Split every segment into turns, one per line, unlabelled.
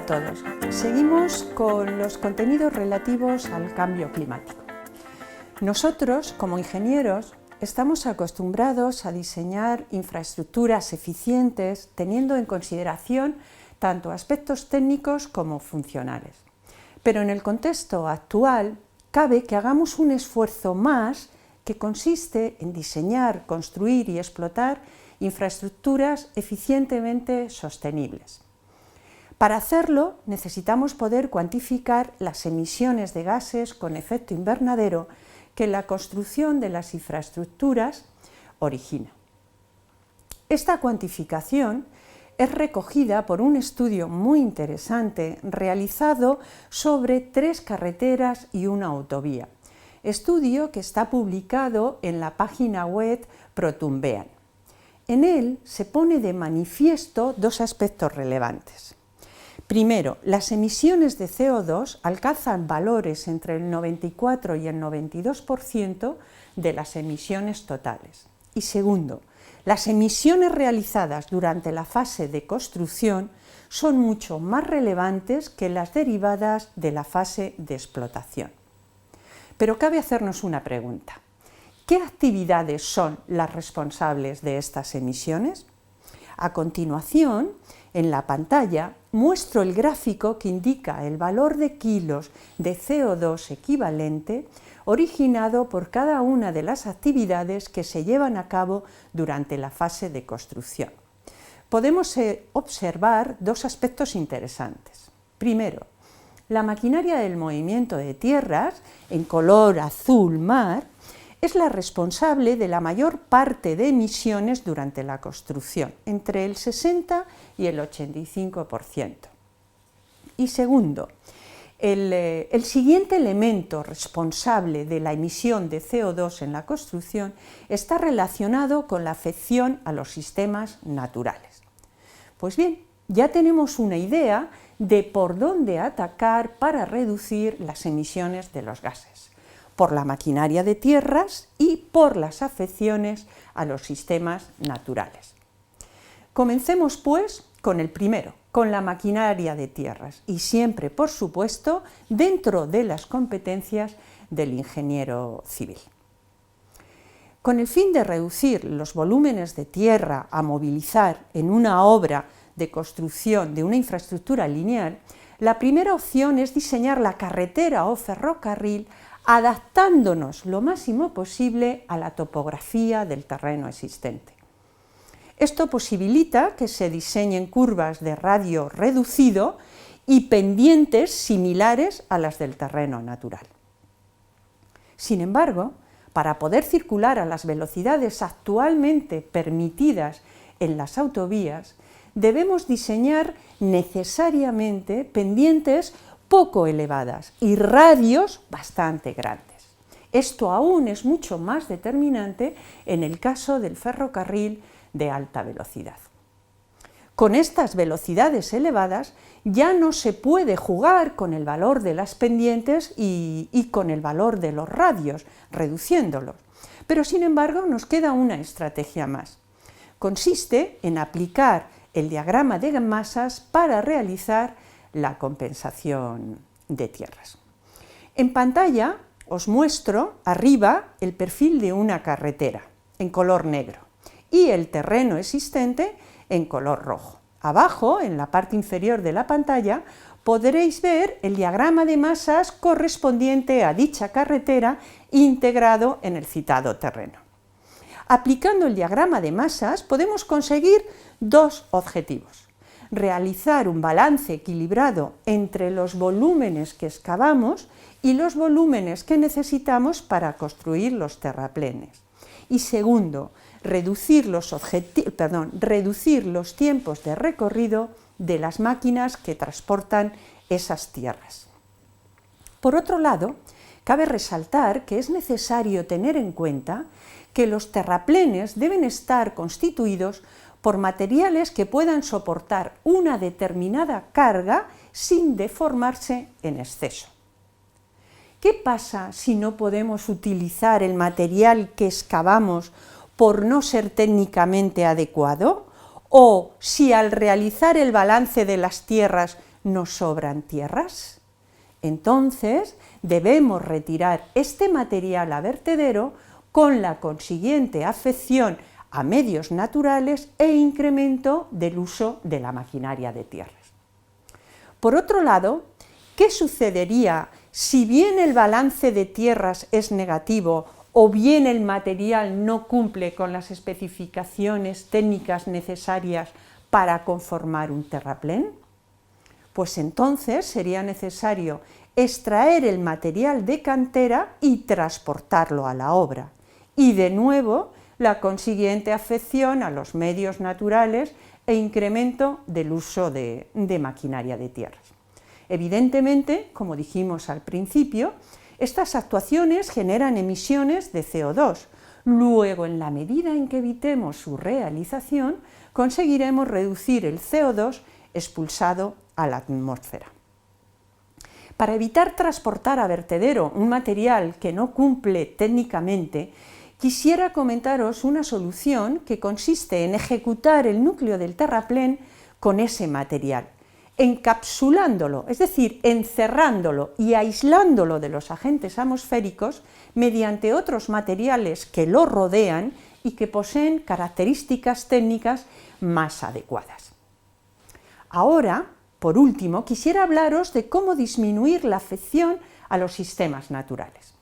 a todos. Seguimos con los contenidos relativos al cambio climático. Nosotros, como ingenieros, estamos acostumbrados a diseñar infraestructuras eficientes teniendo en consideración tanto aspectos técnicos como funcionales. Pero en el contexto actual, cabe que hagamos un esfuerzo más que consiste en diseñar, construir y explotar infraestructuras eficientemente sostenibles. Para hacerlo, necesitamos poder cuantificar las emisiones de gases con efecto invernadero que la construcción de las infraestructuras origina. Esta cuantificación es recogida por un estudio muy interesante realizado sobre 3 carreteras y una autovía, estudio que está publicado en la página web Protumbean. En él se pone de manifiesto 2 aspectos relevantes. Primero, las emisiones de CO2 alcanzan valores entre el 94 y el 92% de las emisiones totales. Y segundo, las emisiones realizadas durante la fase de construcción son mucho más relevantes que las derivadas de la fase de explotación. Pero cabe hacernos una pregunta. ¿Qué actividades son las responsables de estas emisiones? A continuación, en la pantalla, muestro el gráfico que indica el valor de kilos de CO2 equivalente originado por cada una de las actividades que se llevan a cabo durante la fase de construcción. Podemos observar 2 aspectos interesantes. Primero, la maquinaria del movimiento de tierras, en color azul mar, es la responsable de la mayor parte de emisiones durante la construcción, entre el 60 y el 85%. Y segundo, el siguiente elemento responsable de la emisión de CO2 en la construcción está relacionado con la afección a los sistemas naturales. Pues bien, ya tenemos una idea de por dónde atacar para reducir las emisiones de los gases: por la maquinaria de tierras y por las afecciones a los sistemas naturales. Comencemos, pues, con el primero, con la maquinaria de tierras, y siempre, por supuesto, dentro de las competencias del ingeniero civil. Con el fin de reducir los volúmenes de tierra a movilizar en una obra de construcción de una infraestructura lineal, la primera opción es diseñar la carretera o ferrocarril adaptándonos lo máximo posible a la topografía del terreno existente. Esto posibilita que se diseñen curvas de radio reducido y pendientes similares a las del terreno natural. Sin embargo, para poder circular a las velocidades actualmente permitidas en las autovías, debemos diseñar necesariamente pendientes poco elevadas y radios bastante grandes. Esto aún es mucho más determinante en el caso del ferrocarril de alta velocidad. Con estas velocidades elevadas ya no se puede jugar con el valor de las pendientes y con el valor de los radios, reduciéndolos. Pero sin embargo nos queda una estrategia más. Consiste en aplicar el diagrama de masas para realizar la compensación de tierras. En pantalla os muestro arriba el perfil de una carretera en color negro y el terreno existente en color rojo. Abajo, en la parte inferior de la pantalla, podréis ver el diagrama de masas correspondiente a dicha carretera integrado en el citado terreno. Aplicando el diagrama de masas podemos conseguir 2 objetivos: realizar un balance equilibrado entre los volúmenes que excavamos y los volúmenes que necesitamos para construir los terraplenes. Y segundo, reducir los tiempos de recorrido de las máquinas que transportan esas tierras. Por otro lado, cabe resaltar que es necesario tener en cuenta que los terraplenes deben estar constituidos por materiales que puedan soportar una determinada carga sin deformarse en exceso. ¿Qué pasa si no podemos utilizar el material que excavamos por no ser técnicamente adecuado? ¿O si al realizar el balance de las tierras nos sobran tierras. Entonces debemos retirar este material a vertedero con la consiguiente afección a medios naturales e incremento del uso de la maquinaria de tierras. Por otro lado, ¿qué sucedería si bien el balance de tierras es negativo o bien el material no cumple con las especificaciones técnicas necesarias para conformar un terraplén? Pues entonces sería necesario extraer el material de cantera y transportarlo a la obra. Y de nuevo, la consiguiente afección a los medios naturales e incremento del uso de maquinaria de tierras. Evidentemente, como dijimos al principio, estas actuaciones generan emisiones de CO2. Luego, en la medida en que evitemos su realización, conseguiremos reducir el CO2 expulsado a la atmósfera. Para evitar transportar a vertedero un material que no cumple técnicamente, quisiera comentaros una solución que consiste en ejecutar el núcleo del terraplén con ese material, encapsulándolo, es decir, encerrándolo y aislándolo de los agentes atmosféricos mediante otros materiales que lo rodean y que poseen características técnicas más adecuadas. Ahora, por último, quisiera hablaros de cómo disminuir la afección a los sistemas naturales.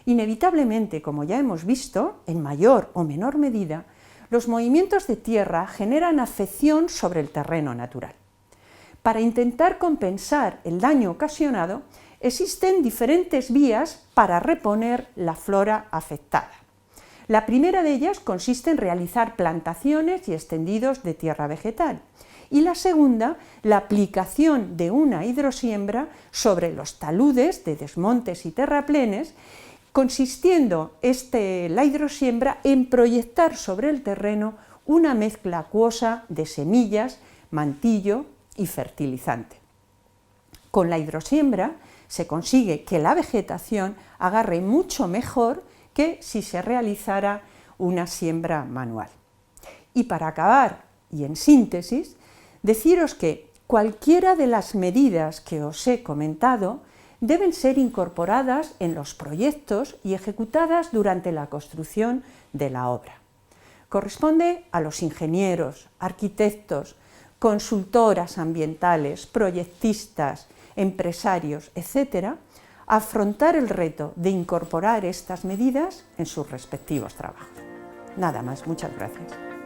Inevitablemente, como ya hemos visto, en mayor o menor medida, los movimientos de tierra generan afección sobre el terreno natural. Para intentar compensar el daño ocasionado, existen diferentes vías para reponer la flora afectada. La primera de ellas consiste en realizar plantaciones y extendidos de tierra vegetal, y la segunda, la aplicación de una hidrosiembra sobre los taludes de desmontes y terraplenes, consistiendo la hidrosiembra en proyectar sobre el terreno una mezcla acuosa de semillas, mantillo y fertilizante. Con la hidrosiembra se consigue que la vegetación agarre mucho mejor que si se realizara una siembra manual. Y para acabar, y en síntesis, deciros que cualquiera de las medidas que os he comentado deben ser incorporadas en los proyectos y ejecutadas durante la construcción de la obra. Corresponde a los ingenieros, arquitectos, consultoras ambientales, proyectistas, empresarios, etc., afrontar el reto de incorporar estas medidas en sus respectivos trabajos. Nada más, muchas gracias.